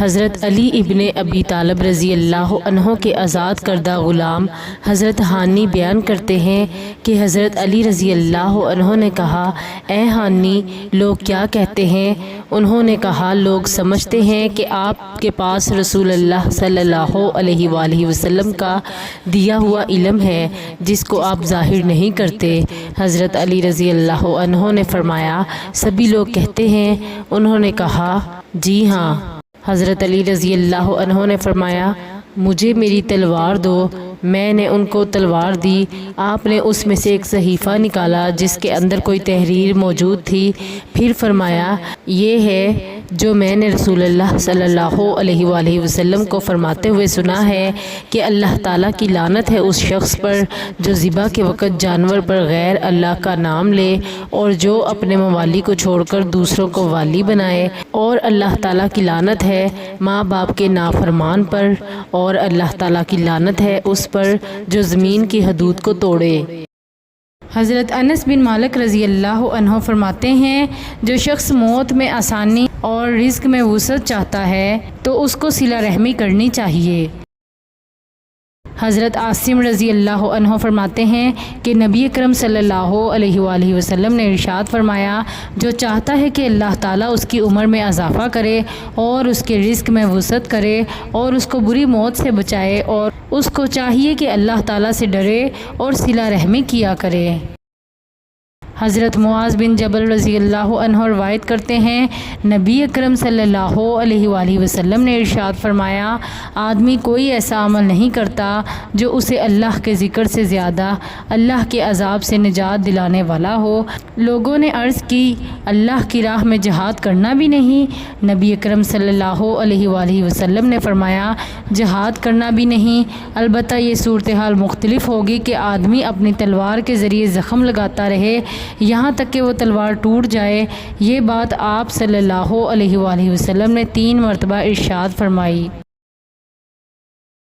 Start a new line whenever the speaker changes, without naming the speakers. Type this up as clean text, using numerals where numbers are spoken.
حضرت علی ابن ابی طالب رضی اللہ عنہ کے آزاد کردہ غلام حضرت ہانی بیان کرتے ہیں کہ حضرت علی رضی اللہ عنہ نے کہا، اے ہانی، لوگ کیا کہتے ہیں؟ انہوں نے کہا، لوگ سمجھتے ہیں کہ آپ کے پاس رسول اللہ صلی اللہ علیہ وآلہ وسلم کا دیا ہوا علم ہے جس کو آپ ظاہر نہیں کرتے۔ حضرت علی رضی اللہ عنہ نے فرمایا، سبھی لوگ کہتے ہیں؟ انہوں نے کہا، جی ہاں۔ حضرت علی رضی اللہ عنہ نے فرمایا، مجھے میری تلوار دو۔ میں نے ان کو تلوار دی۔ آپ نے اس میں سے ایک صحیفہ نکالا جس کے اندر کوئی تحریر موجود تھی، پھر فرمایا، یہ ہے جو میں نے رسول اللہ صلی اللہ علیہ وآلہ وسلم کو فرماتے ہوئے سنا ہے کہ اللہ تعالیٰ کی لعنت ہے اس شخص پر جو ذبح کے وقت جانور پر غیر اللہ کا نام لے اور جو اپنے موالی کو چھوڑ کر دوسروں کو والی بنائے، اور اللہ تعالیٰ کی لعنت ہے ماں باپ کے نافرمان پر، اور اللہ تعالیٰ کی لعنت ہے اس پر جو زمین کی حدود کو توڑے۔ حضرت انس بن مالک رضی اللہ عنہ فرماتے ہیں، جو شخص موت میں آسانی اور رزق میں وسعت چاہتا ہے تو اس کو صلہ رحمی کرنی چاہیے۔ حضرت عاصم رضی اللہ عنہ فرماتے ہیں کہ نبی اکرم صلی اللہ علیہ وآلہ وسلم نے ارشاد فرمایا، جو چاہتا ہے کہ اللہ تعالیٰ اس کی عمر میں اضافہ کرے اور اس کے رزق میں وسعت کرے اور اس کو بری موت سے بچائے، اور اس کو چاہیے کہ اللہ تعالیٰ سے ڈرے اور صلہ رحمی کیا کرے۔ حضرت معاذ بن جبل رضی اللہ عنہ روایت کرتے ہیں، نبی اکرم صلی اللہ علیہ وآلہ وسلم نے ارشاد فرمایا، آدمی کوئی ایسا عمل نہیں کرتا جو اسے اللہ کے ذکر سے زیادہ اللہ کے عذاب سے نجات دلانے والا ہو۔ لوگوں نے عرض کی، اللہ کی راہ میں جہاد کرنا بھی نہیں؟ نبی اکرم صلی اللہ علیہ وآلہ وسلم نے فرمایا، جہاد کرنا بھی نہیں، البتہ یہ صورتحال مختلف ہوگی کہ آدمی اپنی تلوار کے ذریعے زخم لگاتا رہے یہاں تک کہ وہ تلوار ٹوٹ جائے۔ یہ بات آپ صلی اللہ علیہ وآلہ وسلم نے 3 مرتبہ ارشاد فرمائی۔